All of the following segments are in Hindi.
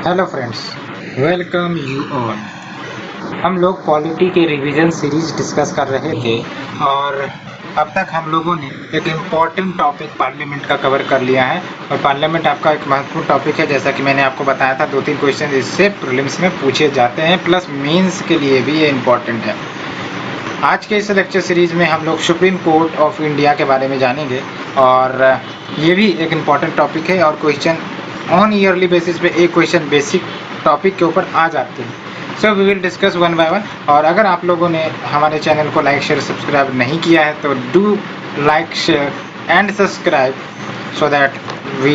Hello friends, welcome you all. हम लोग पॉलिटी के रिवीजन सीरीज डिस्कस कर रहे थे और अब तक हम लोगों ने एक इम्पॉर्टेंट टॉपिक पार्लियामेंट का कवर कर लिया है। और पार्लियामेंट आपका एक महत्वपूर्ण टॉपिक है, जैसा कि मैंने आपको बताया था। 2-3 क्वेश्चन इससे प्रीलिम्स में पूछे जाते हैं, प्लस मेंस के लिए भी ये इम्पॉर्टेंट है। आज के इस लेक्चर सीरीज में हम लोग सुप्रीम कोर्ट ऑफ इंडिया के बारे में जानेंगे और ये भी एक इम्पॉर्टेंट टॉपिक है और क्वेश्चन ऑन ईयरली बेसिस पे एक क्वेश्चन बेसिक टॉपिक के ऊपर आ जाते हैं। So we will discuss one by one. और अगर आप लोगों ने हमारे चैनल को लाइक शेयर सब्सक्राइब नहीं किया है तो do like share and subscribe so that we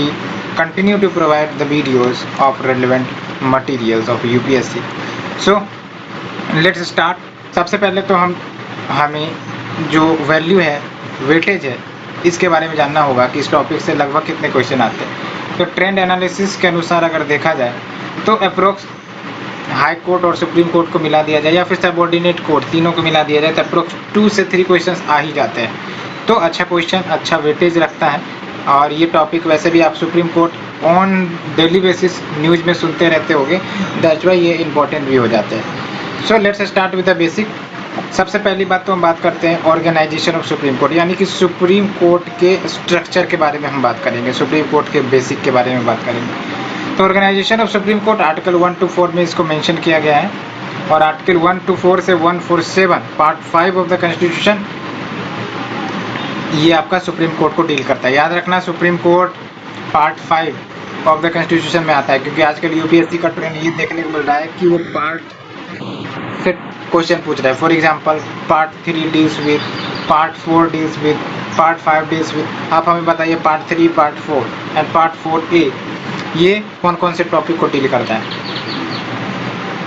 continue to provide the videos of relevant materials of UPSC. So let's start. सबसे पहले तो हमें जो वैल्यू है, वेटेज है, इसके बारे में जानना होगा कि इस टॉपिक से लगभग कितने क्वेश्चन आते हैं। तो ट्रेंड एनालिसिस के अनुसार अगर देखा जाए तो अप्रोक्स हाई कोर्ट और सुप्रीम कोर्ट को मिला दिया जाए या फिर सबऑर्डिनेट कोर्ट, तीनों को मिला दिया जाए तो अप्रोक्स 2 से 3 क्वेश्चन आ ही जाते हैं। तो अच्छा क्वेश्चन, अच्छा वेटेज रखता है। और ये टॉपिक वैसे भी आप supreme court on daily basis news में सुनते रहते होंगे, दैट्स व्हाई ये इंपॉर्टेंट भी हो जाते हैं। So let's start with the basic. सबसे पहली बात तो हम बात करते हैं ऑर्गेनाइजेशन ऑफ सुप्रीम कोर्ट, यानी कि सुप्रीम कोर्ट के स्ट्रक्चर के बारे में हम बात करेंगे, सुप्रीम कोर्ट के बेसिक के बारे में बात करेंगे। तो organisation of supreme court article 1 to 4 में इसको मेंशन किया गया है और आर्टिकल 1 to 4 से 147 पार्ट 5 ऑफ द कॉन्स्टिट्यूशन ये आपका सुप्रीम कोर्ट को डील करता है। याद रखना, supreme court part 5 of the constitution में आता है, क्योंकि आजकल यूपीएससी का ट्रेंड ये देखने को मिल रहा है कि वो पार्ट से क्वेश्चन पूछ रहा है। For example part 3 deals with, part 4 deals with, part 5 deals with. आप हमें बताइए part 3, part 4 and part 4A ये कौन कौन से टॉपिक को डील करता है।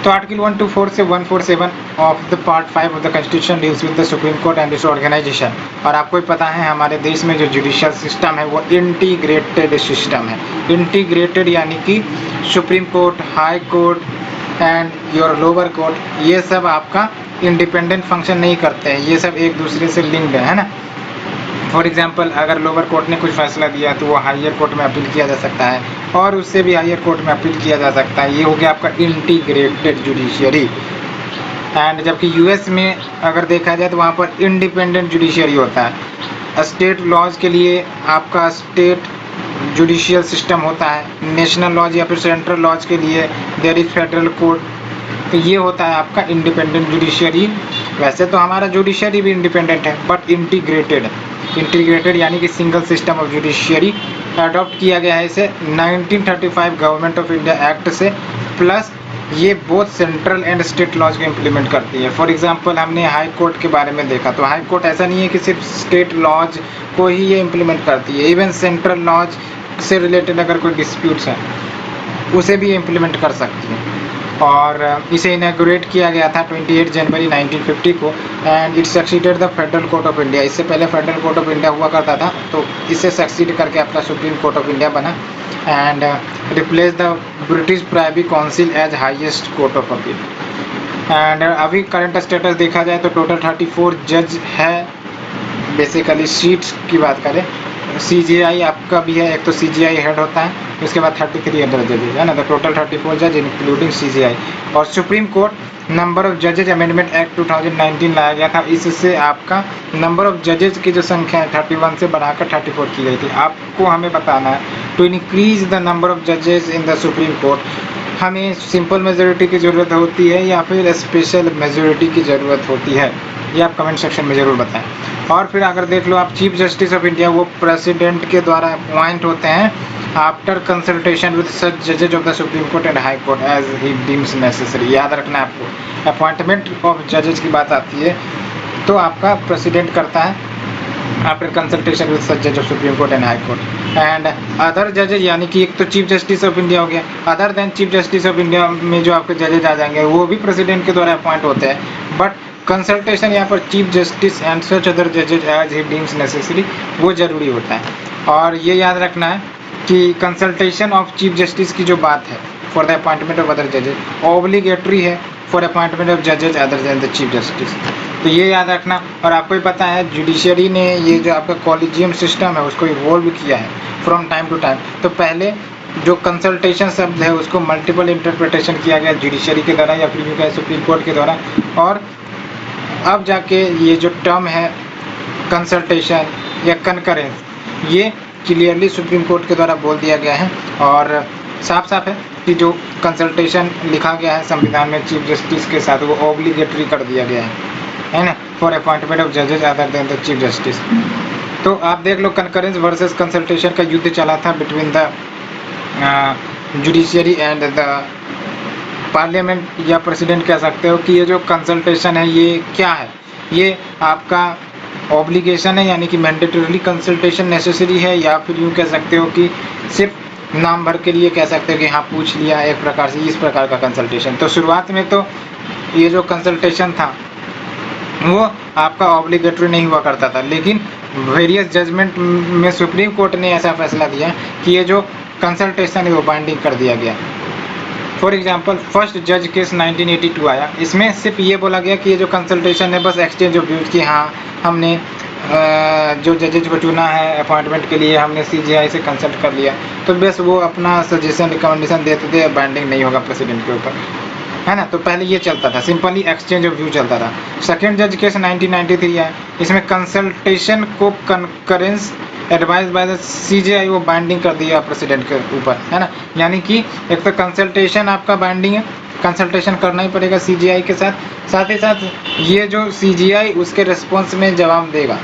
तो आर्टिकल 1 to 4 से 147 of the part 5 of the constitution deals with the supreme court and its organisation. और आपको ही पता है हमारे देश में जो जुडिशियल सिस्टम है वो इंटीग्रेटेड सिस्टम है। इंटीग्रेटेड यानी कि supreme court, high court and your lower court ये सब आपका इंडिपेंडेंट फंक्शन नहीं करते हैं, ये सब एक दूसरे से लिंक्ड है ना। फॉर एग्जाम्पल अगर लोअर कोर्ट ने कुछ फैसला दिया तो वो हायर कोर्ट में अपील किया जा सकता है और उससे भी हायर कोर्ट में अपील किया जा सकता है। ये हो गया आपका इंटीग्रेटेड जुडिशियरी। एंड जबकि यूएस में अगर देखा जाए तो वहाँ पर इंडिपेंडेंट जुडिशियरी होता है। स्टेट लॉज के लिए आपका स्टेट जुडिशियल सिस्टम होता है, नेशनल लॉज या फिर सेंट्रल लॉज के लिए देयर इज फेडरल कोर्ट। तो ये होता है आपका इंडिपेंडेंट जुडिशियरी। वैसे तो हमारा जुडिशियरी भी इंडिपेंडेंट है बट इंटीग्रेटेड है। इंटीग्रेटेड यानी कि single system of judiciary adopt किया गया है इसे 1935 गवर्नमेंट ऑफ इंडिया एक्ट से। प्लस ये both central and state laws को इम्प्लीमेंट करती है। फॉर एग्जांपल हमने हाई कोर्ट के बारे में देखा तो हाई कोर्ट ऐसा नहीं है कि सिर्फ स्टेट लॉज को ही ये इम्प्लीमेंट करती है, इवन सेंट्रल लॉज से रिलेटेड अगर कोई डिस्प्यूट्स हैं उसे भी इम्प्लीमेंट कर सकती है। और इसे इनॉग्रेट किया गया था 28 जनवरी 1950 को and it succeeded the federal court of India. इससे पहले फेडरल कोर्ट ऑफ इंडिया हुआ करता था, तो इससे सक्सीड करके अपना सुप्रीम कोर्ट ऑफ इंडिया बना and replace the British privy council as highest court of appeal. And अभी करंट स्टेटस देखा जाए तो टोटल 34 जज है। बेसिकली सीट्स की बात करें, CJI आपका भी है, एक तो CJI हेड होता है, उसके बाद 33 अदर जजेज है ना, तो टोटल 34 जज इंक्लूडिंग CJI। और सुप्रीम कोर्ट नंबर ऑफ जजेज अमेंडमेंट एक्ट 2019 लाया गया था, इससे आपका नंबर ऑफ जजेज की जो संख्या है 31 से बढ़ाकर 34 की गई थी। आपको हमें बताना है to increase the number of जजेज इन द सुप्रीम कोर्ट हमें सिंपल मेजोरिटी की ज़रूरत होती है या फिर स्पेशल मेजोरिटी की ज़रूरत होती है, ये आप कमेंट सेक्शन में ज़रूर बताएं। और फिर अगर देख लो आप, चीफ जस्टिस ऑफ इंडिया वो प्रेसिडेंट के द्वारा अपॉइंट होते हैं आफ्टर कंसल्टेशन विद सच जजेज of the supreme court and High Court as he deems necessary. याद रखना आपको, अपॉइंटमेंट ऑफ जजेज की बात आती है तो आपका प्रेसिडेंट करता है आफ्टर कंसल्टेशन विद सच जज of supreme court and High court. And other जजेज यानी कि एक तो चीफ जस्टिस ऑफ इंडिया हो गया, other than chief justice of India में जो आपके जजेज आ जाएंगे वो भी प्रेसिडेंट के द्वारा अपॉइंट होते हैं, बट कंसल्टेशन यहाँ पर Chief Justice and such other जजेज एज ही डीम्स नेसेसरी वो जरूरी होता है। और ये याद रखना है कि कंसल्टेशन ऑफ चीफ जस्टिस की जो बात है for the appointment of other जजेज ऑब्लिगेटरी है फॉर अपॉइंटमेंट ऑफ जजेज other than the Chief Justice, तो ये याद रखना। और आपको ही पता है जुडिशरी ने ये जो आपका कॉलेजियम सिस्टम है उसको इवॉल्व किया है फ्रॉम टाइम टू टाइम। तो पहले जो कंसल्टेशन शब्द है उसको मल्टीपल इंटरप्रिटेशन किया गया जुडिशरी के द्वारा या फिर सुप्रीम कोर्ट के द्वारा, और अब जाके ये जो टर्म है कंसल्टेशन या कनकरेंस, ये क्लियरली सुप्रीम कोर्ट के द्वारा बोल दिया गया है और साफ साफ है कि जो कंसल्टेशन लिखा गया है संविधान में चीफ जस्टिस के साथ वो ऑब्लिगेटरी कर दिया गया है ना, फॉर अपॉइंटमेंट ऑफ जजेस other than the Chief Justice. तो आप देख लो कनकरेंस वर्सेस कंसल्टेशन का युद्ध चला था between the judiciary and the parliament या प्रेसिडेंट कह सकते हो कि ये जो कंसल्टेशन है ये क्या है, ये आपका ऑब्लिगेशन है यानी कि मैंडेटरीली कंसल्टेशन नेसेसरी है, या फिर यूँ कह सकते हो कि सिर्फ नाम भर के लिए कह सकते हो कि हाँ पूछ लिया एक प्रकार से, इस प्रकार का कंसल्टेशन। तो शुरुआत में तो ये जो कंसल्टेशन था वो आपका ऑब्लिगेटरी नहीं हुआ करता था, लेकिन वेरियस जजमेंट में सुप्रीम कोर्ट ने ऐसा फैसला दिया कि ये जो कंसल्टेशन है वो बाइंडिंग कर दिया गया। फॉर एग्जांपल फर्स्ट जज केस 1982 आया, इसमें सिर्फ ये बोला गया कि ये जो कंसल्टेशन है बस एक्सचेंज ऑफ व्यूज की, हाँ हमने जो जजेज को चुना है अपॉइंटमेंट के लिए हमने सीजीआई से कंसल्ट कर लिया, तो बस वो अपना सजेशन रिकमेंडेशन देते थे, बाइंडिंग नहीं होगा प्रेसिडेंट के ऊपर, है ना। तो पहले ये चलता था, सिंपली एक्सचेंज ऑफ व्यू चलता था। सेकेंड जज केस 1993 है, इसमें कंसल्टेशन को concurrence advice by the CGI वो बाइंडिंग कर दिया प्रेसिडेंट के ऊपर, है ना। यानी कि एक तो कंसल्टेशन आपका बाइंडिंग है, कंसल्टेशन करना ही पड़ेगा सीजीआई के साथ, साथ ही साथ ये जो सीजीआई उसके रिस्पॉन्स में जवाब देगा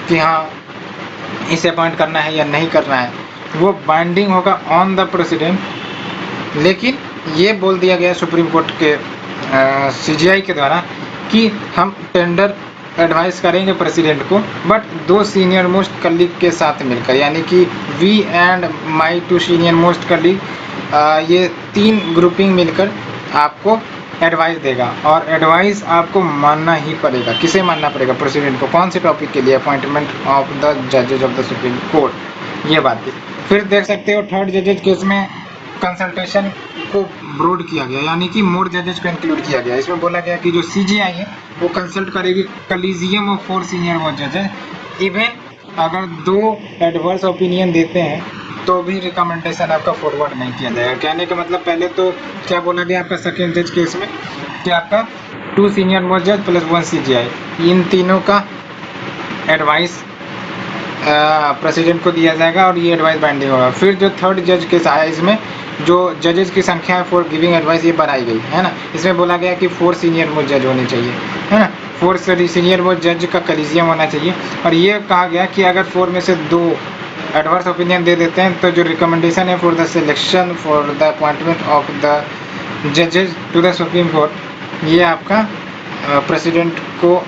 कि हाँ इसे अपॉइंट करना है या नहीं करना है, वो बाइंडिंग होगा ऑन द प्रेसिडेंट। लेकिन ये बोल दिया गया सुप्रीम कोर्ट के सीजीआई के द्वारा कि हम टेंडर एडवाइस करेंगे प्रेसिडेंट को, बट दो सीनियर मोस्ट कलीग के साथ मिलकर, यानी कि we and my two senior most colleague, ये तीन ग्रुपिंग मिलकर आपको एडवाइस देगा, और एडवाइस आपको मानना ही पड़ेगा। किसे मानना पड़ेगा? प्रेसिडेंट को। कौन से टॉपिक के लिए? अपॉइंटमेंट ऑफ द जजेज ऑफ द सुप्रीम कोर्ट, ये बात थी। फिर देख सकते हो थर्ड जजेज केस में कंसल्टेशन को ब्रॉड किया गया, यानी कि मोर जजेज को इंक्लूड किया गया। इसमें बोला गया कि जो सीजीआई है वो कंसल्ट करेगी कलीजियम ऑफ 4 सीनियर मोस्ट जजेज, इवन अगर 2 एडवर्स ओपिनियन देते हैं तो भी रिकमेंडेशन आपका फॉरवर्ड नहीं किया जाएगा। कहने का मतलब पहले तो क्या बोला गया आपका सेकेंड जज केस में कि आपका 2 सीनियर मोस्ट जज प्लस 1 सीजीआई, इन तीनों का एडवाइस प्रेसिडेंट को दिया जाएगा और ये एडवाइस बाइंडिंग होगा। फिर जो थर्ड जज केस आया, इसमें जो जजेस की संख्या है फॉर गिविंग एडवाइस ये बढ़ाई गई, है ना। इसमें बोला गया कि 4 सीनियर मोस्ट जज होने चाहिए, है ना। 4 सीनियर मोस्ट जज का कलीजियम होना चाहिए, और ये कहा गया कि अगर 4 में से 2 एडवर्स ओपिनियन दे देते हैं तो जो रिकमेंडेशन है for the selection for the appointment of the जजेज टू द सुप्रीम कोर्ट, ये आपका प्रेसिडेंट को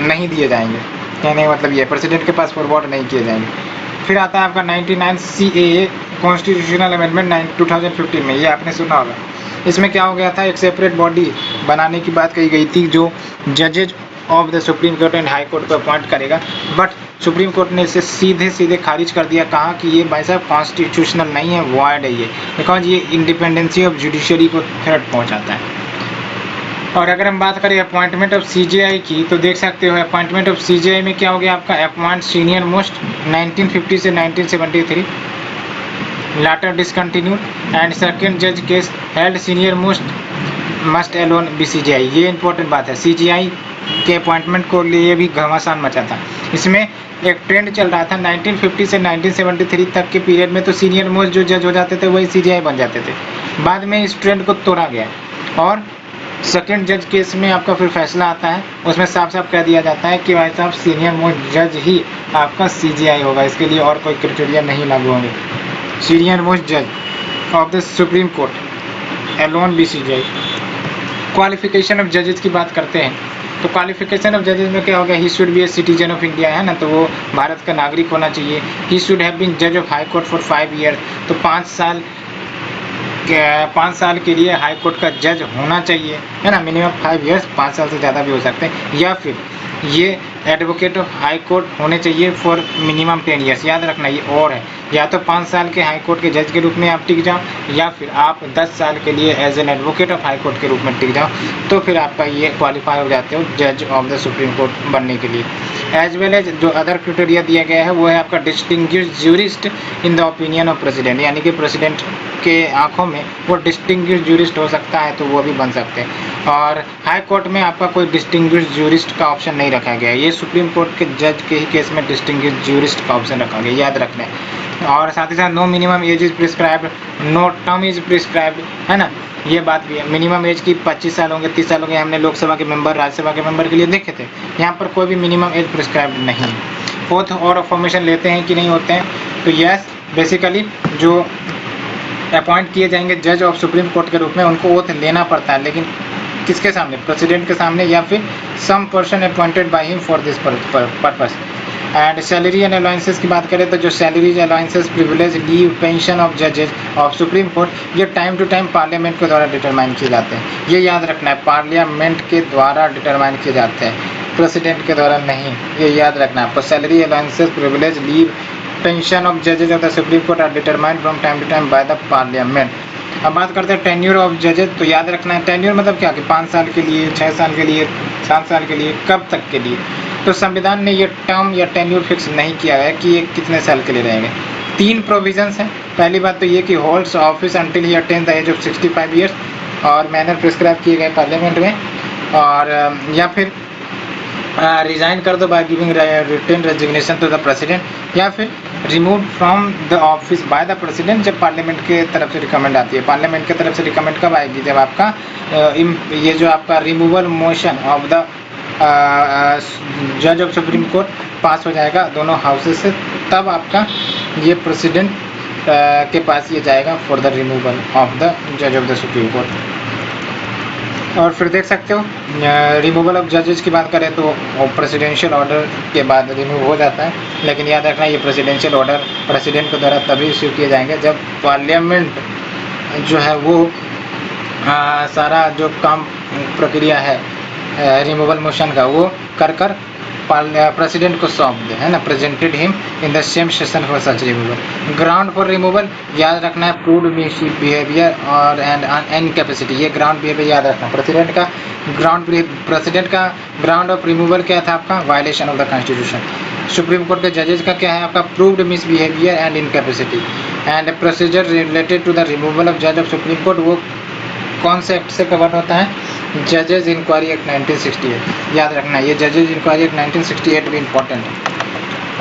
नहीं दिए जाएंगे। कहने का मतलब ये प्रेसिडेंट के पास फॉरवर्ड नहीं किए जाएंगे। फिर आता है आपका 99 CAA कॉन्स्टिट्यूशनल अमेंडमेंट 2015 में, ये आपने सुना होगा। इसमें क्या हो गया था, एक सेपरेट बॉडी बनाने की बात कही गई थी जो जजेज of the supreme court and High Court को अपॉइंट करेगा, बट सुप्रीम कोर्ट ने इसे सीधे खारिज कर दिया। कहा कि ये भाई साहब कॉन्स्टिट्यूशनल नहीं है, वॉइड है ये, बिकॉज ये इंडिपेंडेंसी ऑफ जुडिशरी को थ्रेट पहुंचाता है। और अगर हम बात करें अपॉइंटमेंट ऑफ सीजीआई की, तो देख सकते हो अपॉइंटमेंट ऑफ सीजीआई में क्या हो गया आपका, अपॉइंट सीनियर मोस्ट 1950 से 1973, later discontinued, and second judge case held senior most must alone be CGI। ये इंपॉर्टेंट बात है, CGI के अपॉइंटमेंट को लिए भी घमासान मचा था। इसमें एक ट्रेंड चल रहा था 1950 से 1973 तक के पीरियड में, तो सीनियर मोस्ट जो जज हो जाते थे वही CGI बन जाते थे। बाद में इस ट्रेंड को तोड़ा गया, और सेकेंड जज केस में आपका फिर फैसला आता है, उसमें साफ साफ कह दिया जाता है कि भाई साहब सीनियर मोस्ट जज ही आपका CGI होगा, इसके लिए और कोई क्राइटेरिया नहीं लागू होंगे। सीनियर मोस्ट जज of the supreme court alone be CGI। Qualification of जजेस की बात करते हैं, तो क्वालिफिकेशन ऑफ जजेस में क्या हो गया, he should be a citizen of India, है ना, तो वो भारत का नागरिक होना चाहिए। ही शुड हैव बीन जज of high court for 5 year, तो 5 साल के लिए हाई कोर्ट का जज होना चाहिए, है ना। मिनिमम 5 ईयर्स, 5 साल से ज़्यादा भी हो सकते हैं। या फिर ये एडवोकेट ऑफ हाई कोर्ट होने चाहिए फॉर मिनिमम 10 ईयर्स। याद रखना ये और है, या तो 5 साल के हाई कोर्ट के जज के रूप में आप टिक जाओ, या फिर आप 10 साल के लिए as an advocate of high court के रूप में टिक जाओ, तो फिर आपका ये क्वालिफाई हो जाते हो जज ऑफ द सुप्रीम कोर्ट बनने के लिए। एज वेल एज जो अदर क्राइटेरिया दिया गया है वो है आपका distinguished jurist in the opinion of president, यानी कि प्रेसिडेंट के आंखों में वो डिस्टिंग्विश्ड ज्यूरिस्ट हो सकता है, तो वो भी बन सकते हैं। और हाई कोर्ट में आपका कोई डिस्टिंग्विश्ड ज्यूरिस्ट का ऑप्शन नहीं रखा गया है, ये सुप्रीम कोर्ट के जज के ही केस में डिस्टिंग्विश्ड ज्यूरिस्ट का ऑप्शन रखा गया, याद रखना है। और साथ ही साथ no minimum age is prescribed, no term is prescribed, है ना, ये बात भी है। मिनिमम एज की 25 साल होंगे, 30 साल होंगे, हमने लोकसभा के मेंबर, राज्यसभा के मेंबर के लिए देखे थे, यहाँ पर कोई भी मिनिमम एज प्रिस्क्राइब्ड नहीं है। ओथ और फॉर्मेशन लेते हैं कि नहीं होते हैं, तो यस, बेसिकली जो अपॉइंट किए जाएंगे जज ऑफ सुप्रीम कोर्ट के रूप में उनको ओथ लेना पड़ता है, लेकिन किसके सामने, प्रेसिडेंट के सामने, या फिर some person appointed by him for this purpose. And salary and allowances की बात करें तो जो salaries, allowances, privilege, leave, pension of जजेज ऑफ सुप्रीम कोर्ट ये टाइम टू टाइम पार्लियामेंट के द्वारा डिटरमाइन किए जाते हैं। ये याद रखना है, पार्लियामेंट के द्वारा डिटरमाइन किए जाते हैं, प्रेसिडेंट के द्वारा नहीं, ये याद रखना है आपको। Salary, allowances, privilege, leave, pension of जजेज of the supreme Court are determined from time to time by the Parliament. अब बात करते हैं टेन्यूर ऑफ जजेज, तो याद रखना है टेन्यूर मतलब क्या कि 5 साल के लिए, 6 साल के लिए, 7 साल के लिए, कब तक के लिए, तो संविधान ने ये टर्म या टेन्यूर फिक्स नहीं किया है कि ये कितने साल के लिए रहेंगे। 3 प्रोविजंस हैं। पहली बात तो ये कि holds office until he attain the age of 65 years, और मैनर प्रिस्क्राइब किए गए पार्लियामेंट में, और या फिर रिजाइन कर दो by giving written resignation to the president, या फिर remove from the office by the president जब पार्लियामेंट के तरफ से रिकमेंड आती है। पार्लियामेंट की तरफ से रिकमेंड कब आएगी, जब आपका ये जो आपका रिमूवल मोशन ऑफ द जज ऑफ सुप्रीम कोर्ट पास हो जाएगा दोनों हाउसेस से, तब आपका ये प्रेसिडेंट के पास ये जाएगा for the removal of the जज ऑफ द सुप्रीम कोर्ट। और फिर देख सकते हो रिमूवल ऑफ जजेस की बात करें तो प्रेसिडेंशियल ऑर्डर के बाद रिमूव हो जाता है, लेकिन याद रखना ये प्रेसिडेंशियल ऑर्डर प्रेसिडेंट के द्वारा तभी इश्यू किए जाएंगे जब पार्लियामेंट जो है वो सारा जो काम प्रक्रिया है रिमूवल मोशन का वो कर प्रेसिडेंट को सौंप दे, है ना, presented him in the same session for such removal. Ground for removal याद रखना है प्रूव्ड बिहेवियर और एंड इनकैपेसिटी, ये ग्राउंड बिहेवियर याद रखना। प्रेसिडेंट का ग्राउंड ऑफ रिमूवल क्या था आपका, violation of the constitution. Supreme court के जजेज का क्या है आपका, proved misbehaviour and incapacity. And procedure related to the removal of जज ऑफ सुप्रीम कोर्ट वो कौन से एक्ट से कवर होता है, जजेज इंक्वायरी एक्ट 1968, याद रखना ये जजेज इंक्वायरी एक्ट 1968 भी इम्पोर्टेंट है।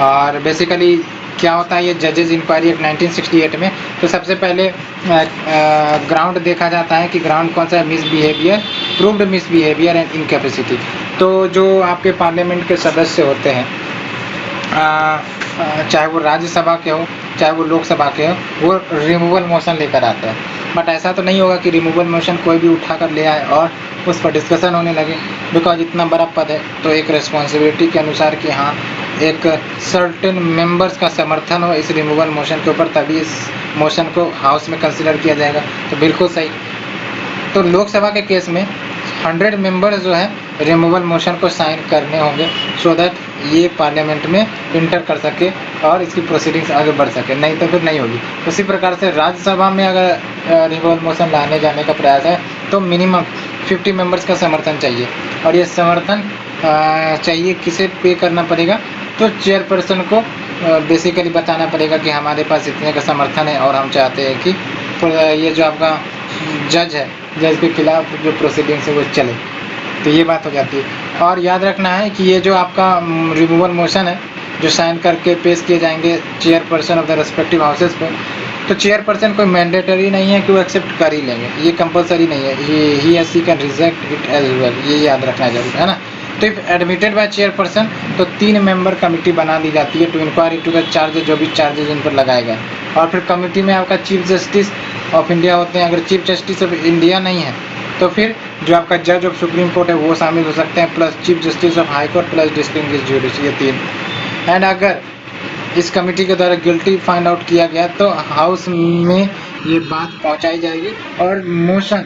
और बेसिकली क्या होता है ये जजेज इंक्वायरी एक्ट 1968 में, तो सबसे पहले ग्राउंड देखा जाता है कि ग्राउंड कौन सा है, misbehaviour, proved misbehaviour and incapacity. तो जो आपके पार्लियामेंट के सदस्य होते हैं चाहे वो राज्यसभा के हो चाहे वो लोकसभा के हो, वो रिमूवल मोशन लेकर आते हैं। बट ऐसा तो नहीं होगा कि रिमूवल मोशन कोई भी उठाकर ले आए और उस पर डिस्कशन होने लगे, बिकॉज इतना बड़ा पद है तो एक रिस्पॉन्सिबिलिटी के अनुसार कि हाँ एक सर्टेन मेंबर्स का समर्थन हो इस रिमूवल मोशन के ऊपर, तभी इस मोशन को हाउस में कंसिडर किया जाएगा। तो बिल्कुल सही। तो लोकसभा के केस में 100 मेंबर्स जो है रिमूवल मोशन को साइन करने होंगे सो दैट ये पार्लियामेंट में इंटर कर सके और इसकी प्रोसीडिंग्स आगे बढ़ सके, नहीं तो फिर नहीं होगी। उसी प्रकार से राज्यसभा में अगर रिमूवल मोशन लाने जाने का प्रयास है तो मिनिमम 50 मेंबर्स का समर्थन चाहिए, और ये समर्थन चाहिए किसे पे करना पड़ेगा, तो चेयरपर्सन को बेसिकली बताना पड़ेगा कि हमारे पास इतने का समर्थन है और हम चाहते हैं कि ये जो आपका जज है, जज के खिलाफ जो प्रोसीडिंग्स है वो चले। तो ये बात हो जाती है। और याद रखना है कि ये जो आपका रिमूवल मोशन है जो साइन करके पेश किए जाएंगे chairperson of the respective houses पे, तो चेयरपर्सन कोई मैंडेटरी नहीं है कि वो एक्सेप्ट कर ही लेंगे, ये कंपलसरी नहीं है, ही या she can reject it as well, ये याद रखना जरूर है ना। तो इफ एडमिटेड बाय चेयरपर्सन तो 3 मेंबर कमेटी बना दी जाती है to inquiry to the charges, जो भी चार्जेज इन पर लगाए गए। और फिर कमेटी में आपका चीफ जस्टिस ऑफ इंडिया होते हैं। अगर चीफ जस्टिस ऑफ इंडिया नहीं है तो फिर जो आपका जज ऑफ सुप्रीम कोर्ट है वो शामिल हो सकते हैं, plus chief justice of high court plus distinguished jurist, ये 3। एंड अगर इस कमेटी के द्वारा गिल्टी फाइंड आउट किया गया तो हाउस में ये बात पहुंचाई जाएगी और मोशन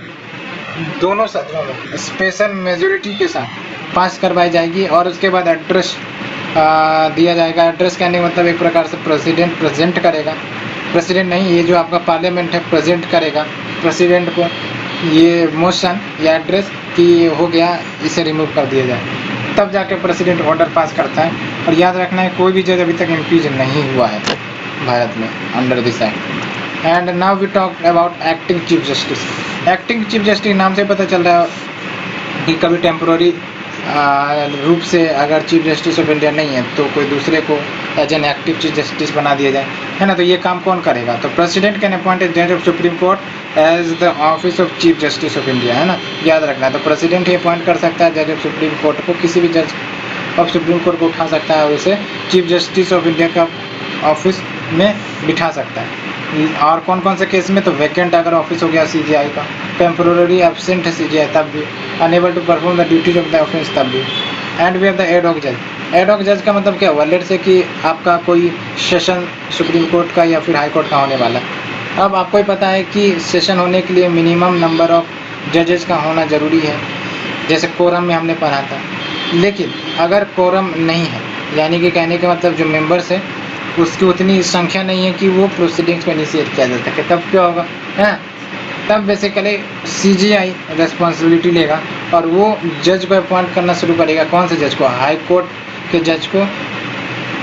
दोनों सदनों में स्पेशल मेजोरिटी के साथ पास करवाई जाएगी और उसके बाद एड्रेस दिया जाएगा। एड्रेस कहने का मतलब एक प्रकार से प्रेसिडेंट प्रेजेंट करेगा, प्रेसिडेंट नहीं, ये जो आपका पार्लियामेंट है प्रेजेंट करेगा प्रेसिडेंट को ये मोशन या एड्रेस कि हो गया, इसे रिमूव कर दिया जाए, तब जाके प्रेसिडेंट ऑर्डर पास करता है। और याद रखना है कोई भी जज अभी तक इम्पीच नहीं हुआ है भारत में under this act. And now we talk about acting chief justice. Acting chief justice नाम से पता चल रहा है कि कभी टेम्पोररी रूप से अगर चीफ जस्टिस ऑफ इंडिया नहीं है तो कोई दूसरे को as an active chief justice बना दिया जाए, है ना। तो ये काम कौन करेगा? तो प्रेसिडेंट कैन अपॉइंट ए जज of supreme court as the office of chief justice of India, है ना, याद रखना है। तो प्रेसिडेंट ही अपॉइंट कर सकता है जज ऑफ सुप्रीम कोर्ट को, किसी भी जज ऑफ सुप्रीम कोर्ट को उठा सकता है और उसे चीफ जस्टिस ऑफ इंडिया का ऑफिस में बिठा सकता है। और कौन कौन से केस में? तो वैकेंट अगर ऑफिस हो गया सीजीआई का, टेम्पोररी एब्सेंट है सीजीआई तब भी, unable to perform the duties of the office तब भी। And we have the ad hoc जज। एड हॉक जज का मतलब क्या हुआ? लेट से कि आपका कोई सेशन सुप्रीम कोर्ट का या फिर हाई कोर्ट का होने वाला है। अब आपको ही पता है कि सेशन होने के लिए मिनिमम नंबर ऑफ जजेस का होना ज़रूरी है, जैसे कोरम में हमने पढ़ा था। लेकिन अगर कोरम नहीं है, यानी कि कहने का मतलब जो मेंबर्स है उसकी उतनी संख्या नहीं है कि वो प्रोसीडिंग्स को इनिशिएट किया जा सके, तब क्या होगा? है तब बेसिकली सीजीआई रिस्पॉन्सिबिलिटी लेगा और वो जज को अपॉइंट करना शुरू करेगा। कौन से जज को? हाई कोर्ट के जज को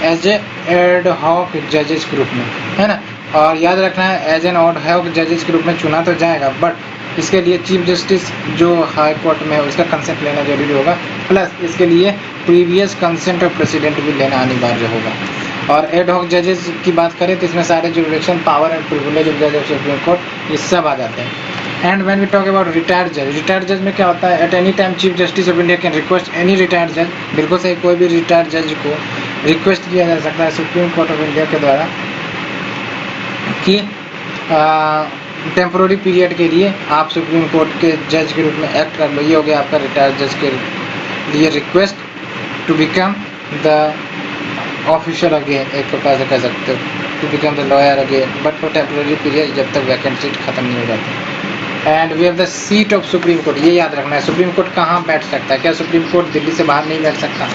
एज ए एड हॉक जजेस ग्रुप में, है ना। और याद रखना है एज एन एड हॉक जजेस ग्रुप में चुना तो जाएगा, बट इसके लिए चीफ जस्टिस जो हाई कोर्ट में है उसका कंसेंट लेना जरूरी होगा, प्लस इसके लिए प्रीवियस कंसेंट ऑफ प्रेसिडेंट भी लेना अनिवार्य होगा। और एड हॉक जजेस की बात करें तो इसमें सारे jurisdiction power and privilege of जज ऑफ सुप्रीम कोर्ट ये सब आ जाते हैं। And when we talk about retired जज, रिटायर्ड जज में क्या होता है? At any time chief justice of India can request any retired जज, बिल्कुल सही, कोई भी रिटायर्ड जज को रिक्वेस्ट किया जा सकता है सुप्रीम कोर्ट ऑफ इंडिया के द्वारा कि टेम्पोररी पीरियड के लिए आप सुप्रीम कोर्ट के जज के रूप में एक्ट कर लो। ये हो गया आपका रिटायर्ड जज के लिए request to become the officer again, एक प्रकार से कह सकते हो, to become the lawyer again, but for temporary period, जब तक वैकेंट सीट खत्म नहीं हो जाती। And we have the seat of supreme court. ये याद रखना है, सुप्रीम कोर्ट कहाँ बैठ सकता है? क्या सुप्रीम कोर्ट दिल्ली से बाहर नहीं बैठ सकता?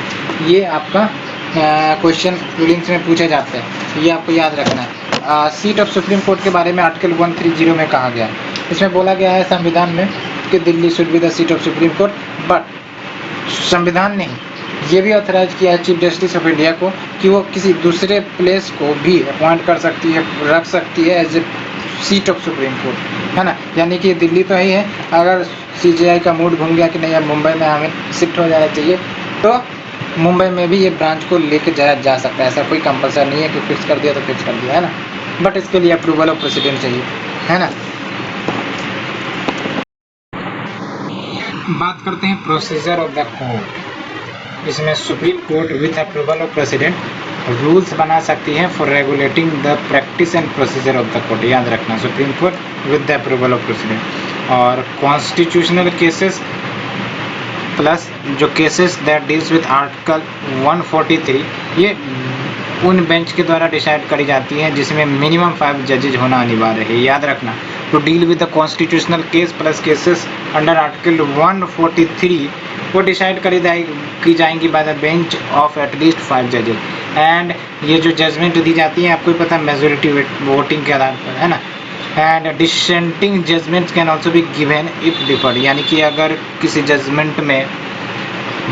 ये आपका क्वेश्चन प्रीलिम्स में पूछे जाते हैं, ये आपको याद रखना है। सीट ऑफ सुप्रीम कोर्ट के बारे में आर्टिकल 130 में कहा गया, इसमें बोला गया है संविधान में कि Delhi should be the seat of supreme court, but संविधान ने ये भी ऑथराइज किया है चीफ जस्टिस ऑफ इंडिया को कि वो किसी दूसरे प्लेस को भी अपॉइंट कर सकती है, रख सकती है as a seat of supreme court, है ना। यानी कि दिल्ली तो ही है, अगर सीजीआई का मूड घूम गया कि नहीं अब मुंबई में हमें शिफ्ट हो जाना चाहिए, तो मुंबई में भी ये ब्रांच को लेके जाया जा सकता है। ऐसा कोई कंपल्सरी नहीं है कि फिक्स कर दिया तो फिक्स कर दिया, है ना, बट इसके लिए अप्रूवल ऑफ प्रेसिडेंट चाहिए, है ना। बात करते हैं प्रोसीजर ऑफ द कोर्ट। इसमें supreme court with approval of president rules बना सकती है for regulating the practice and procedure of the court. याद रखना, supreme court with the approval of president. और कॉन्स्टिट्यूशनल केसेस प्लस जो cases that deals with article 143, ये उन बेंच के द्वारा डिसाइड करी जाती है जिसमें मिनिमम 5 जजेज होना अनिवार्य है। याद रखना, to deal with the constitutional case plus cases under article 143 वो डिसाइड की जाएंगी by the bench of at least 5 जजेज। एंड ये जो जजमेंट दी जाती है आपको पता है मेजोरिटी वोटिंग के आधार पर, है ना। And dissenting judgments can also be given if differed, यानी कि अगर किसी जजमेंट में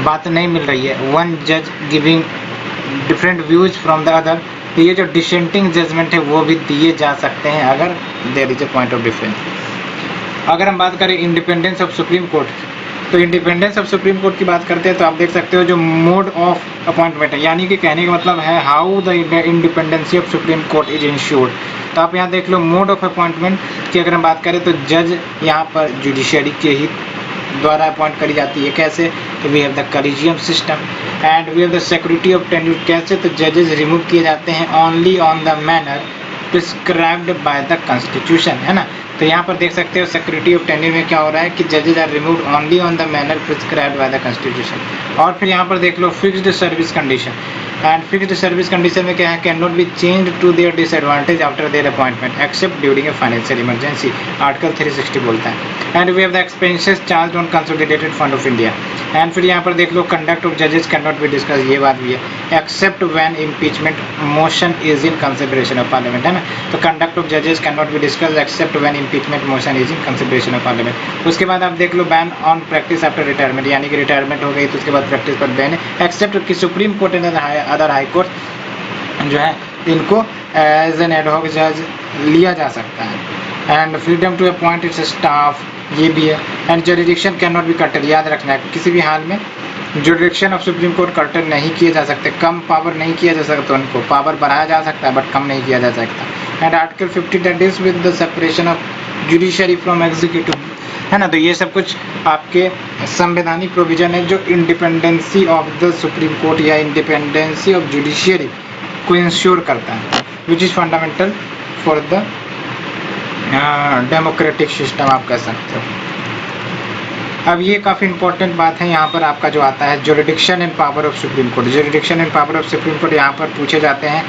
बात नहीं मिल रही है, वन जज giving different views from the other, तो ये जो डिसेंटिंग जजमेंट है वो भी दिए जा सकते हैं अगर there is a point of difference. अगर हम बात करें इंडिपेंडेंस ऑफ सुप्रीम कोर्ट, तो इंडिपेंडेंस ऑफ सुप्रीम कोर्ट की बात करते हैं तो आप देख सकते हो जो मोड ऑफ अपॉइंटमेंट है, यानी कि कहने का मतलब है how the independency of supreme court is insured. तो आप यहाँ देख लो मोड ऑफ अपॉइंटमेंट की अगर हम बात करें तो जज यहाँ पर जुडिशरी के ही द्वारा अपॉइंट करी जाती है। कैसे? तो we have the collegium system and we have the security of tenure. कैसे? तो जजेस रिमूव किए जाते हैं only on the manner prescribed by the constitution, है ना। तो तो यहाँ पर देख सकते हो सिक्योरिटी ऑफ टेन्योर में क्या हो रहा है कि जजेज are removed only on the manner prescribed by the constitution. और फिर यहाँ पर देख लो fixed service condition, and fixed service condition में क्या है, can not be change to their disadvantage after their appointment except during a financial emergency, article 360 बोलता है। And we have the expenses charge on Consolidated Fund of India. And फिर यहाँ पर देख लो कंडक्ट ऑफ जजेस कैन नॉट बी डिस्कस, ये बात भी है, except when impeachment motion is in consideration of parliament, है ना। तो कंडक्ट ऑफ जजेस can not be discuss except when impeachment motion is in consideration of parliament. उसके बाद आप देख लो ban on practice after retirement, यानी कि रिटायरमेंट हो गई तो उसके बाद प्रैक्टिस पर बैन है, एक्सेप्ट कि supreme court and other high court जो है इनको एज एन एडहॉक जज लिया जा सकता है। And freedom to appoint its staff, ये भी है। And jurisdiction can not be curtail, याद रखना है किसी भी हाल में jurisdiction of supreme court curtail नहीं किए जा सकते, कम पावर नहीं किया जा सकता, उनको पावर बढ़ाया जा सकता है बट कम नहीं किया जा सकता। And article 50 that deals with the separation of judiciary from executive, है ना। तो ये सब कुछ आपके संवैधानिक प्रोविजन है जो independency of the supreme court या इंडिपेंडेंसी ऑफ जुडिशियरी को इंश्योर करता है, which is fundamental for the democratic system, आप कह सकते हो। अब ये काफ़ी इंपॉर्टेंट बात है, यहाँ पर आपका जो आता है jurisdiction and power of supreme court. Jurisdiction and power of supreme court यहाँ पर पूछे जाते हैं।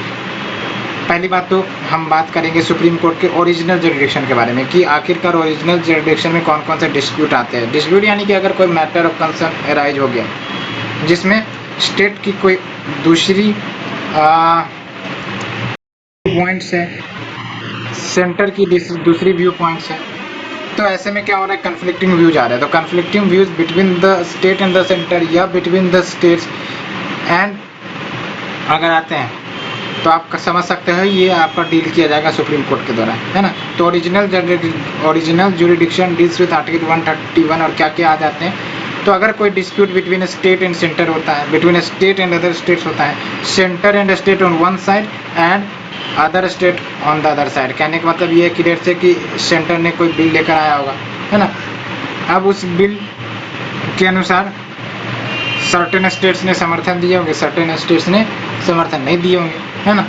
पहली बात तो हम बात करेंगे सुप्रीम कोर्ट के ओरिजिनल जुरिडिक्शन के बारे में कि आखिरकार ओरिजिनल जुरिडिक्शन में कौन कौन से डिस्प्यूट आते हैं। डिस्प्यूट यानी कि अगर कोई मैटर ऑफ कंसर्न अराइज हो गया जिसमें स्टेट की कोई दूसरी पॉइंट्स है, सेंटर की दूसरी व्यू पॉइंट्स है, तो ऐसे में क्या हो रहा है, कन्फ्लिक्टिंग व्यूज आ रहे हैं। तो conflicting views between the state and the centre या बिटवीन द स्टेट्स एंड अगर आते हैं तो आप समझ सकते हो ये आपका डील किया जाएगा सुप्रीम कोर्ट के द्वारा, है ना। तो original jurisdiction deals with article 131 और क्या क्या आ जाते हैं। तो अगर कोई dispute between state and centre होता है, between state and other states होता है, centre and state on one side and other state on the other side, कहने का मतलब ये है क्लियर से कि सेंटर ने कोई बिल लेकर आया होगा, है ना। अब उस बिल के अनुसार सर्टेन स्टेट्स ने समर्थन दिए होंगे, सर्टेन स्टेट्स ने समर्थन नहीं दिए होंगे, है ना।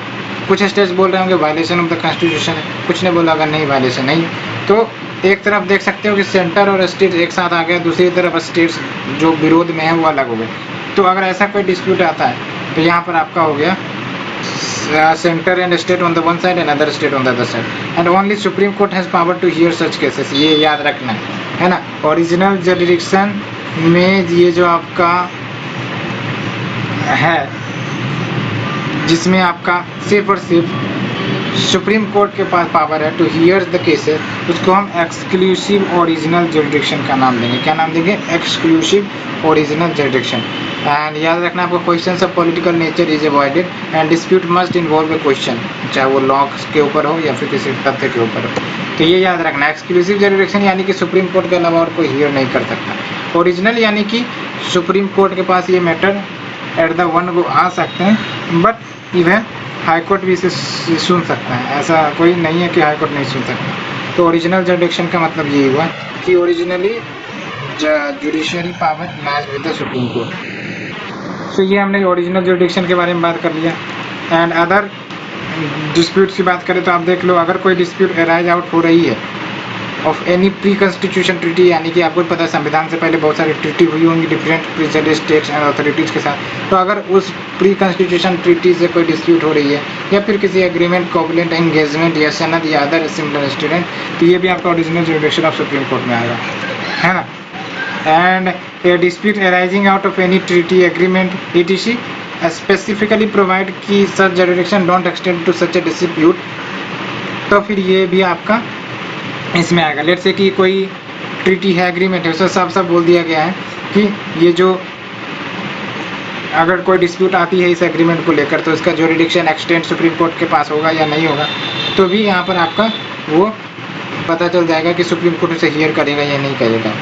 कुछ स्टेट्स बोल रहे होंगे वायलेशन ऑफ द कॉन्स्टिट्यूशन है, कुछ ने बोला अगर नहीं वायलेशन नहीं है। तो एक तरफ देख सकते हो कि सेंटर और स्टेट एक साथ आ गए, दूसरी तरफ स्टेट्स जो विरोध में है वो अलग हो गए। तो अगर ऐसा कोई डिस्प्यूट आता है तो यहाँ पर आपका हो गया centre and state on the one side and other state on the other side and only supreme court has power to hear such cases, ये याद रखना है ना। ओरिजिनल जुरिडिक्शन में ये जो आपका है जिसमें आपका सिर्फ और सिर्फ सुप्रीम कोर्ट के पास पावर है टू हियर द केसेस, उसको हम एक्सक्लूसिव ओरिजिनल जुरिडिक्शन का नाम देंगे। क्या नाम देंगे? Exclusive original jurisdiction. एंड याद रखना आपको questions of political nature is avoided and dispute must involve A question, चाहे वो लॉ के ऊपर हो या फिर किसी तथ्य के ऊपर हो। तो ये याद रखना, एक्सक्लूसिव जुरिडिक्शन यानी कि सुप्रीम कोर्ट के अलावा और कोई हियर नहीं कर सकता। ओरिजिनल यानी कि सुप्रीम कोर्ट के पास ये matter at the one go आ सकते हैं, बट इवन हाई कोर्ट भी इसे सुन सकता है, ऐसा कोई नहीं है कि हाई कोर्ट नहीं सुन सकता। तो ओरिजिनल जुरिडिक्शन का मतलब यही हुआ कि originally judiciary power lies with the supreme court. So ये हमने ओरिजिनल जुरिडिक्शन के बारे में बात कर लिया। एंड अदर डिस्प्यूट्स की बात करें तो आप देख लो, अगर कोई डिस्प्यूट अराइज आउट हो रही है of any pre constitution treaty, यानी कि आपको पता है संविधान से पहले बहुत सारी ट्रीटी हुई होंगी different preserve states and authorities के साथ। तो अगर उस प्री कॉन्स्टिट्यूशन ट्रीटी से कोई डिस्प्यूट हो रही है या फिर किसी एग्रीमेंट, कोवलेंट, एंगेजमेंट या सनद या अदर सिमिलर इंस्ट्रूमेंट, तो ये भी आपका original jurisdiction of supreme court में आएगा, है ना। And a dispute arising out of any treaty, agreement etc specifically provide कि such jurisdiction don't extend to such a dispute, तो फिर ये भी आपका इसमें आएगा। लेट्स से कि कोई ट्रीटी है, एग्रीमेंट है, उसमें साफ साफ बोल दिया गया है कि ये जो अगर कोई डिस्प्यूट आती है इस एग्रीमेंट को लेकर तो इसका जुरिडिक्शन एक्सटेंड सुप्रीम कोर्ट के पास होगा या नहीं होगा, तो भी यहाँ पर आपका वो पता चल जाएगा कि सुप्रीम कोर्ट उसे हियर करेगा या नहीं करेगा।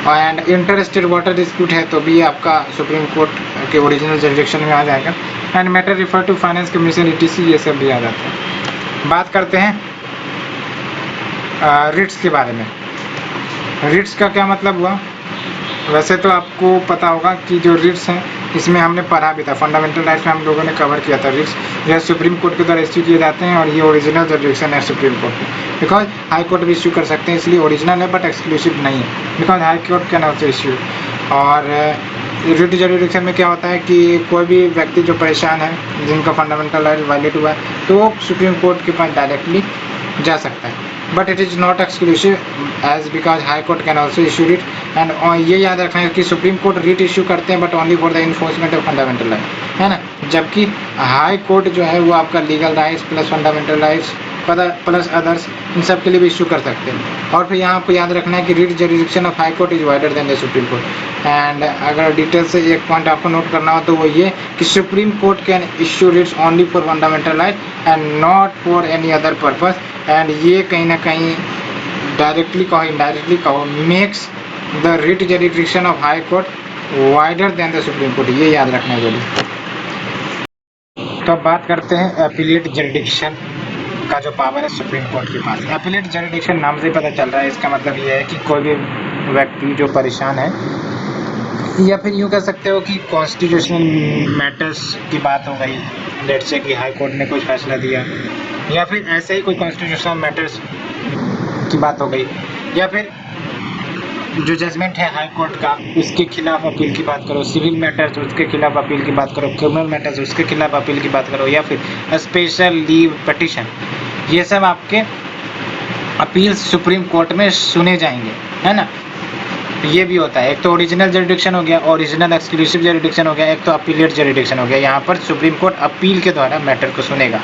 And inter state water dispute है तो भी आपका सुप्रीम कोर्ट के ओरिजिनल जुरिडिक्शन में आ जाएगा। And matter refer to finance commission etc ये सब भी आ जाता है। बात करते हैं रिट्स के बारे में। रिट्स का क्या मतलब हुआ? वैसे तो आपको पता होगा कि जो रिट्स हैं इसमें हमने पढ़ा भी था, फंडामेंटल राइट्स में हम लोगों ने कवर किया था। रिट्स यह सुप्रीम कोर्ट के द्वारा इश्यू किए जाते हैं और ये ओरिजिनल जुरिडिक्शन है सुप्रीम कोर्ट की, बिकॉज हाई कोर्ट भी इश्यू कर सकते हैं, इसलिए ओरिजिनल है बट एक्सक्लूसिव नहीं है, because high court can also issue. और रिट जुरिडिक्शन में क्या होता है कि कोई भी व्यक्ति जो परेशान है, जिनका फंडामेंटल राइट वायलेट हुआ है, तो वो सुप्रीम कोर्ट के पास डायरेक्टली जा सकता है, but it is not exclusive as because high court can also issue writ. एंड ये याद रखना है कि सुप्रीम कोर्ट रिट इशू करते हैं but only for the enforcement of fundamental right, है ना, जबकि हाई कोर्ट जो है वो आपका legal rights plus fundamental rights plus others in सब के लिए भी इशू कर सकते हैं। और फिर यहाँ आपको याद रखना है कि writ jurisdiction of high court is wider than the supreme court. And अगर डिटेल से एक पॉइंट आपको नोट करना हो तो वो ये कि supreme court can issue Ritz only for fundamental right and not for any other purpose. And ये कहीं ना कहीं डायरेक्टली कहो इनडायरेक्टली कहो makes the writ jurisdiction of high court wider than the supreme court, ये याद रखना है जरूर। तो अब बात करते हैं अपीलेट जुरिडिक्शन का जो पावर है सुप्रीम कोर्ट के पास। अपीलेट जुरिडिक्शन नाम से पता चल रहा है, इसका मतलब ये है कि कोई भी व्यक्ति जो परेशान है, या फिर यूँ कह सकते हो कि कॉन्स्टिट्यूशनल मैटर्स की बात हो गई, लेट्स से कि हाई कोर्ट ने कुछ फैसला दिया, या फिर ऐसे ही कोई कॉन्स्टिट्यूशनल मैटर्स की बात हो गई, या फिर जो जजमेंट है हाई कोर्ट का उसके खिलाफ अपील की बात करो, सिविल मैटर्स उसके खिलाफ अपील की बात करो, क्रिमिनल मैटर्स उसके खिलाफ अपील की बात करो, या फिर स्पेशल लीव पिटीशन, ये सब आपके अपील सुप्रीम कोर्ट में सुने जाएंगे, है ना। ये भी होता है, एक तो ओरिजिनल जुरिडिक्शन हो गया, ओरिजिनल एक्सक्लूसिव जुरिडिक्शन हो गया, एक तो अपीलेट जुरिडिक्शन हो गया। यहाँ पर सुप्रीम कोर्ट अपील के द्वारा मैटर को सुनेगा।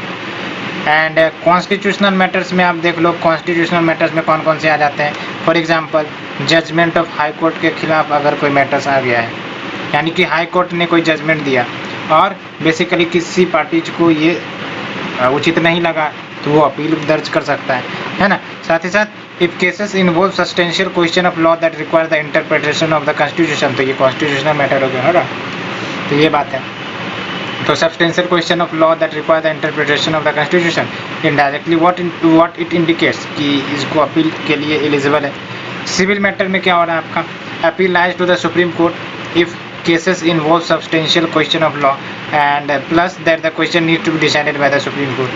एंड कॉन्स्टिट्यूशनल मैटर्स में आप देख लो, कॉन्स्टिट्यूशनल मैटर्स में कौन कौन से आ जाते हैं। For example judgment of high court के खिलाफ अगर कोई मैटर्स आ गया है, यानी कि हाई कोर्ट ने कोई जजमेंट दिया और बेसिकली किसी पार्टी को ये उचित नहीं लगा, तो वो अपील दर्ज कर सकता है ना। साथ ही साथ if cases involve substantial question of law that require the interpretation of the constitution, तो ये कॉन्स्टिट्यूशनल मैटर हो गया, है ना। तो ये बात है, तो substantial question of law that require the interpretation of the constitution indirectly what it indicates कि इसको अपील के लिए एलिजिबल है। सिविल मैटर में क्या हो रहा है आपका, appeal lies to the supreme court if cases involve substantial question of law and plus that the question need to be decided by the supreme court.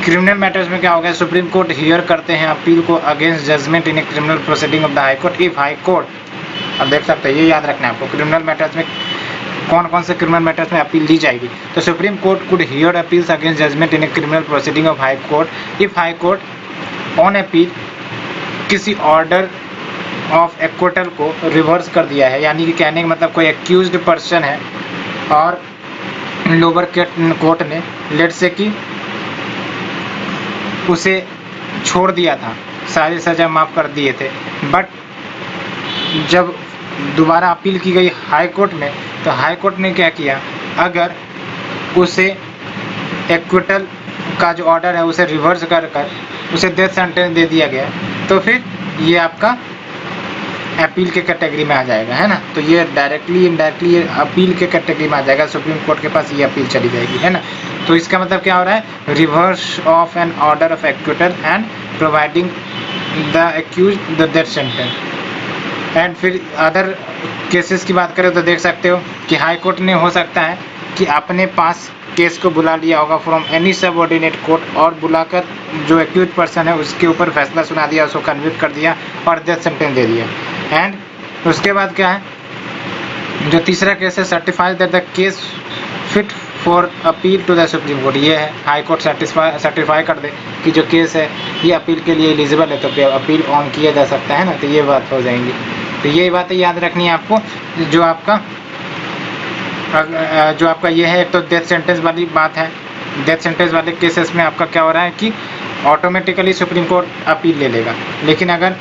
Criminal matters में क्या हो गया, सुप्रीम कोर्ट हियर करते हैं अपील को against judgment in a criminal proceeding of the high court if high court, अब देख सकते हैं, ये याद रखना है आपको, क्रिमिनल मैटर्स में कौन कौन से क्रिमिनल मैटर्स में अपील दी जाएगी। तो supreme court could hear appeals against judgment in a criminal proceeding of high court if high court on appeal किसी ऑर्डर ऑफ एक्विटल को रिवर्स कर दिया है, यानी कि कहने का मतलब कोई एक्यूज्ड पर्सन है और लोअर कोर्ट ने लेट से कि उसे छोड़ दिया था, सारी सज़ा माफ़ कर दिए थे, बट जब दोबारा अपील की गई हाई कोर्ट में, तो हाई कोर्ट ने क्या किया, अगर उसे एक्विटल का जो ऑर्डर है उसे रिवर्स कर उसे डेथ सेंटेंस दे दिया गया, तो फिर ये आपका अपील के कैटेगरी में आ जाएगा, है ना। तो ये डायरेक्टली इनडायरेक्टली ये अपील के कैटेगरी में आ जाएगा, सुप्रीम कोर्ट के पास ये अपील चली जाएगी, है ना। तो इसका मतलब क्या हो रहा है, reverse of an order of acquittal and providing the accused the death sentence. And फिर अदर केसेस की बात करें तो देख सकते हो कि हाई कोर्ट ने हो सकता है कि अपने पास केस को बुला लिया होगा फ्रॉम एनी सबऑर्डिनेट कोर्ट और बुलाकर जो एक्यूज पर्सन है उसके ऊपर फैसला सुना दिया, उसको कन्विक्ट कर दिया और डेथ सेंटेंस दे दिया। एंड उसके बाद क्या है, जो तीसरा केस है, certify that the case fit for appeal to the supreme court, ये है हाई कोर्ट सर्टिफाई कर दे कि जो केस है ये अपील के लिए एलिजिबल है, तो अपील ऑन किया जा सकता है ना। तो ये बात हो जाएंगी, तो ये बातें याद रखनी है आपको। जो आपका ये है, एक तो डेथ सेंटेंस वाली बात है, डेथ सेंटेंस वाले केसेस में आपका क्या हो रहा है कि ऑटोमेटिकली सुप्रीम कोर्ट अपील ले लेगा, लेकिन अगर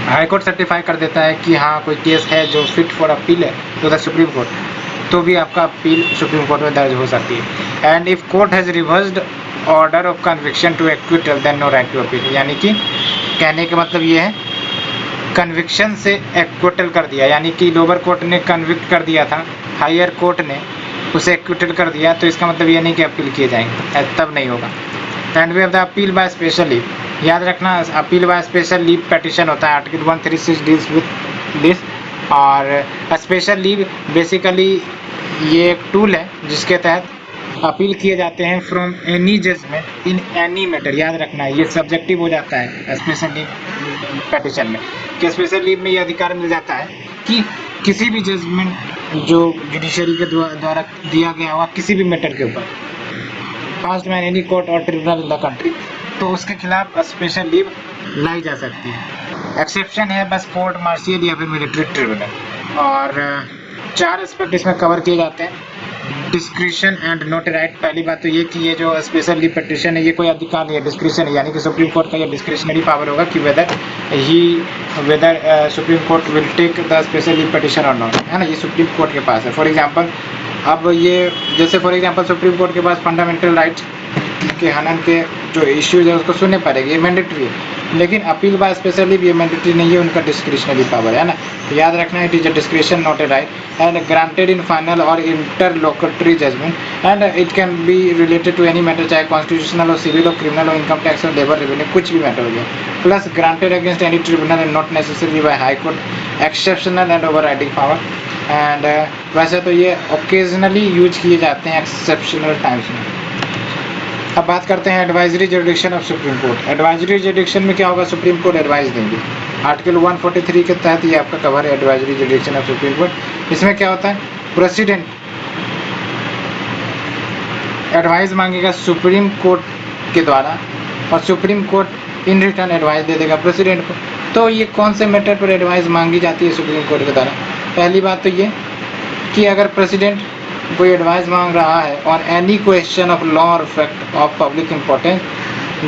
हाई कोर्ट सर्टिफाई कर देता है कि हाँ कोई केस है जो फिट फॉर अपील है तो द सुप्रीम कोर्ट, तो भी आपका अपील सुप्रीम कोर्ट में दर्ज हो सकती है। And if court has reversed order of conviction to acquittal then no right to appeal, यानी कि कहने का मतलब ये है कन्विक्शन से एक्विटल कर दिया, यानी कि लोअर कोर्ट ने कन्विक्ट कर दिया था, हायर कोर्ट ने उसे एक्विटल कर दिया, तो इसका मतलब ये नहीं कि अपील किए जाएंगे, तब नहीं होगा। And we have the appeal by special leave, याद रखना appeal by special leave petition होता है, आर्टिकल 136 डील्स विद दिस। और स्पेशल लीव बेसिकली ये एक टूल है जिसके तहत अपील किए जाते हैं from any judgment in any matter. याद रखना है ये सब्जेक्टिव हो जाता है स्पेशल लीव पिटीशन में, कि स्पेशल लीव में ये अधिकार मिल जाता है कि किसी भी जजमेंट जो जुडिशरी के द्वारा दिया गया हुआ किसी भी मैटर के ऊपर, पास्ट में एनी कोर्ट और ट्रिब्यूनल इन द कंट्री, तो उसके खिलाफ स्पेशल लीव लाई जा सकती है। एक्सेप्शन है बस कोर्ट मार्शियल या फिर मिलिट्री ट्रिब्यूनल। और 4 एस्पेक्ट इसमें कवर किए जाते हैं। Discretion and note right. पहली बात तो ये कि ये जो स्पेशल लीव पिटीशन है ये कोई अधिकार नहीं है, डिस्क्रिशन है, यानी कि सुप्रीम कोर्ट का ये डिस्क्रिशनरी पावर होगा कि whether supreme court will take the special leave petition और नॉट, है ना, ये सुप्रीम कोर्ट के पास है। फॉर एग्जांपल अब ये जैसे फॉर एग्जांपल सुप्रीम कोर्ट के पास फंडामेंटल राइट के हनन के जो इश्यूज है उसको सुनने पड़ेंगे, ये मैंडेटरी है। लेकिन अपील बाय स्पेशल लीव ये मैंडेटरी नहीं है, उनका डिस्क्रिशनरी पावर है ना। याद रखना है it is a discretion not a right and granted in final और interlocutory judgment and it can be related to any matter, चाहे कॉन्स्टिट्यूशनल हो, सिविल हो, क्रिमिनल हो, इनकम टैक्स हो, लेबर रेवेन्यू, कुछ भी मैटर हो गया। Plus granted against any tribunal and not necessary by high court, exceptional and overriding power. And वैसे तो ये ओकेजनली यूज किए जाते हैं एक्सेप्शनल टाइम्स में। अब बात करते हैं advisory jurisdiction of supreme court. Advisory jurisdiction में क्या होगा, सुप्रीम कोर्ट एडवाइस देंगे। आर्टिकल 143 के तहत ये आपका कवर है advisory jurisdiction of supreme court. इसमें क्या होता है, प्रेसिडेंट एडवाइस मांगेगा सुप्रीम कोर्ट के द्वारा और supreme court in return advice दे देगा प्रेसिडेंट को। तो ये कौन से मैटर पर एडवाइस मांगी जाती है सुप्रीम कोर्ट के द्वारा? पहली बात तो ये कि अगर प्रेसिडेंट कोई एडवाइस मांग रहा है और एनी क्वेश्चन ऑफ लॉ और फैक्ट ऑफ पब्लिक इम्पोर्टेंस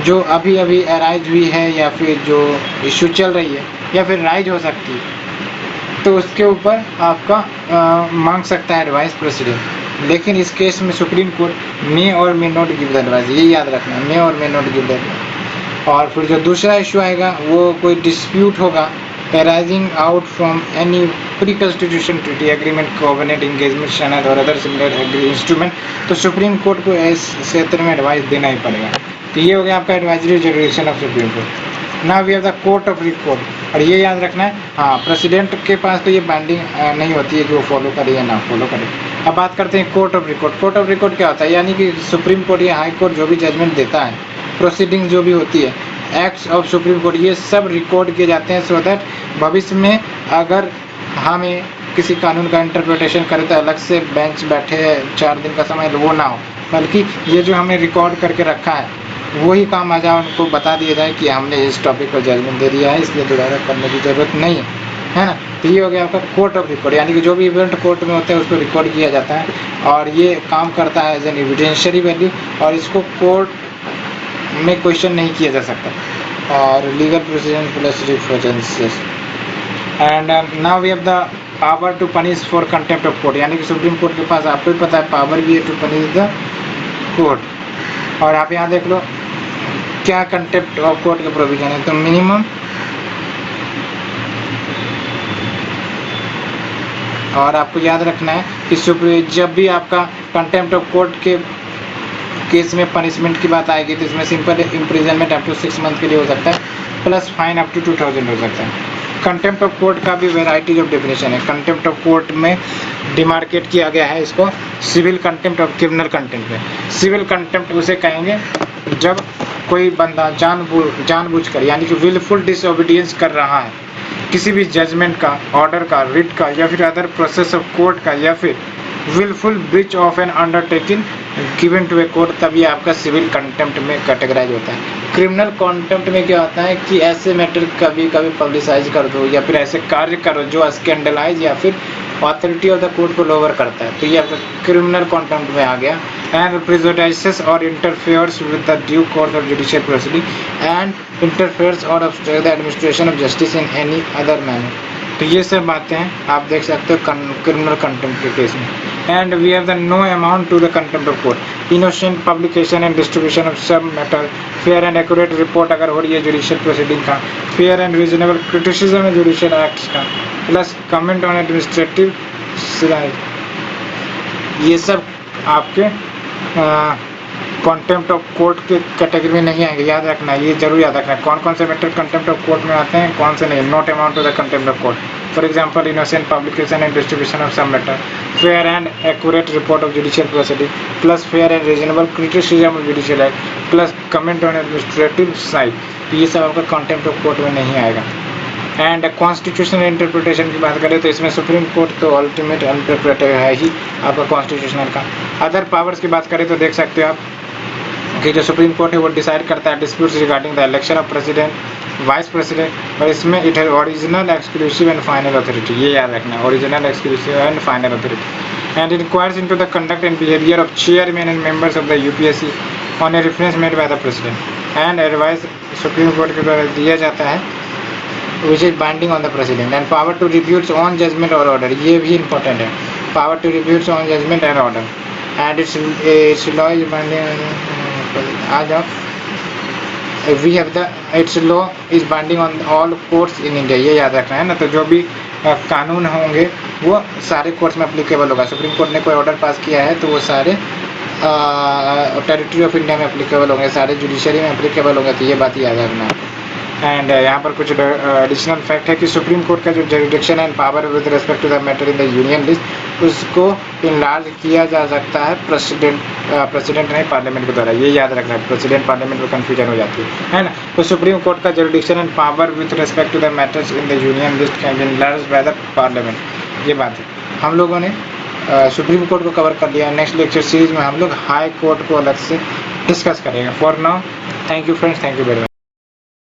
जो अभी अभी अराइज हुई है या फिर जो इशू चल रही है या फिर राइज हो सकती है, तो उसके ऊपर आपका मांग सकता है एडवाइस प्रेसिडेंट। लेकिन इस केस में सुप्रीम कोर्ट मे और may not give the advice, ये याद रखना, मे और may not give the advice. और फिर जो दूसरा इशू आएगा वो कोई डिस्प्यूट होगा arising out from any pre-constitution treaty agreement covenant engagement shanad और other similar instrument, तो सुप्रीम कोर्ट को इस क्षेत्र में एडवाइस देना ही पड़ेगा। तो ये हो गया आपका advisory jurisdiction of supreme court. Now we have the court of record, और ये याद रखना है, हाँ प्रेसिडेंट के पास तो ये बाइंडिंग नहीं होती है कि वो फॉलो करे या ना फॉलो करे। अब बात करते हैं court of record. Court of record क्या होता है, यानी कि सुप्रीम कोर्ट या हाई कोर्ट जो भी जजमेंट देता है, प्रोसीडिंग जो भी होती है, एक्ट्स ऑफ सुप्रीम कोर्ट, ये सब रिकॉर्ड किए जाते हैं सो दैट भविष्य में अगर हमें किसी कानून का इंटरप्रिटेशन करें तो अलग से बेंच बैठे 4 दिन का समय वो ना हो, बल्कि ये जो हमने रिकॉर्ड करके रखा है वही काम आ जाए, उनको बता दिया जाए कि हमने इस टॉपिक पर जजमेंट दे दिया है, इसलिए दोबारा करने की ज़रूरत नहीं है, है ना। तो ये हो गया आपका कोर्ट ऑफ रिकॉर्ड, यानी कि जो भी इवेंट कोर्ट में होता है उसको रिकॉर्ड किया जाता है और ये काम करता है एज एन एविडेंशियरी वैल्यू, और इसको कोर्ट में क्वेश्चन नहीं किया जा सकता। और legal procedure plus references. And now we have the power to punish for contempt of court, यानी कि सुप्रीम कोर्ट के पास आपको ही पता है पावर भी है टू पनिश द कोर्ट। और आप यहाँ देख लो क्या कंटेम्प्ट ऑफ कोर्ट के प्रोविजन है, तो मिनिमम और आपको याद रखना है कि जब भी आपका कंटेम्प्ट ऑफ कोर्ट के केस में पनिशमेंट की बात आएगी तो इसमें simple imprisonment up to 6 month के लिए हो सकता है, प्लस फाइन अप टू 2000 हो सकता है। कंटेम्प्ट ऑफ कोर्ट का भी वेराइटीज ऑफ डेफिनेशन है। कंटेम्प्ट ऑफ कोर्ट में डिमार्केट किया गया है इसको सिविल कंटेम्प्ट और क्रिमिनल कंटेम्प्ट में। सिविल कंटेम्प्ट उसे कहेंगे जब कोई बंदा जानबूझकर यानी कि विलफुल डिसओबीडियंस कर रहा है किसी भी जजमेंट का, ऑर्डर का, रिट का या फिर अदर प्रोसेस ऑफ कोर्ट का, या फिर wilful breach of an undertaking given to a court, तभी आपका सिविल कंटेम्प्ट में कैटेगराइज होता है। क्रिमिनल कंटेम्प्ट में क्या होता है कि ऐसे मैटर कभी कभी पब्लिसाइज कर दो या फिर ऐसे कार्य करो जो स्कैंडलाइज या फिर ऑथोरिटी ऑफ द कोर्ट को लोअर करता है, तो ये आपका क्रिमिनल कंटेम्प्ट में आ गया। एंड प्रेजुडिसेस और interferes with the due course of judicial proceeding and interferes और obstruct the administration of justice in any other manner. तो ये सब बातें आप देख सकते हो क्रिमिनल कंटेम्प्ट के केस में। And we have the no amount to the contempt of court, innocent publication and distribution of सब matter, fair and accurate report अगर हो रही है जुडिशियल प्रोसीडिंग का, फेयर एंड रीजनेबल क्रिटिसिज्म है जुडिशियल एक्ट्स का, प्लस कमेंट ऑन एडमिनिस्ट्रेटिव, ये सब आपके कंटेम्प्ट ऑफ कोर्ट के कैटेगरी में नहीं आएंगे। याद रखना है, ये जरूर याद रखना है कौन कौन से मैटर कंटेम्प्ट ऑफ कोर्ट में आते हैं, कौन से नहीं। Not amount to the contempt of court. for example innocent publication and distribution of some matter, fair and accurate report of judicial proceeding, plus fair and reasonable criticism of judicial act, plus comment on administrative side. ये सब आपका कंटेम्प्ट ऑफ कोर्ट में नहीं आएगा। एंड कॉन्स्टिट्यूशनल इंटरप्रिटेशन की बात करें तो इसमें सुप्रीम कोर्ट तो अल्टीमेट इंटरप्रेटर है ही आपका कॉन्स्टिट्यूशनल का। अदर पावर्स की बात करें तो देख सकते हो आप कि जो सुप्रीम कोर्ट है वो डिसाइड करता है disputes regarding the election of president, vice president, और इसमें इट है original exclusive and final authority, ये याद रखना है, original exclusive and final authority. And enquires into the conduct and behaviour of chairman and members of the UPSC on a reference made by the president and advice supreme court के द्वारा दिया जाता है which is binding on the president, and power to review its own judgment or order, ये भी important है, power to review its own judgment and order, and its law is binding, आ जाओ, we have the its law is binding on all courts in India, ये याद रखना है ना। तो जो भी कानून होंगे वो सारे कोर्ट्स में अप्लीकेबल होगा। सुप्रीम कोर्ट ने कोई ऑर्डर पास किया है तो वो सारे टेरिटरी ऑफ इंडिया में अप्लीकेबल होंगे, सारे जुडिशरी में अप्लीकेबल होंगे, तो ये बात याद रखना है। एंड यहाँ पर कुछ एडिशनल फैक्ट है कि सुप्रीम कोर्ट का जो jurisdiction and power with respect to the matter in the union list उसको इनलार्ज किया जा सकता है प्रेसिडेंट नहीं पार्लियामेंट के द्वारा, ये याद रखना है। प्रेसिडेंट पार्लियामेंट में कन्फ्यूजन हो जाती है ना। तो सुप्रीम कोर्ट का jurisdiction and power with respect to the matters in the union list can be enlarge by the parliament, ये बात है। हम लोगों ने सुप्रीम कोर्ट को कवर कर लिया। नेक्स्ट लेक्चर सीरीज में हम लोग हाई कोर्ट को अलग से डिस्कस करेंगे। For now thank you friends, thank you very much.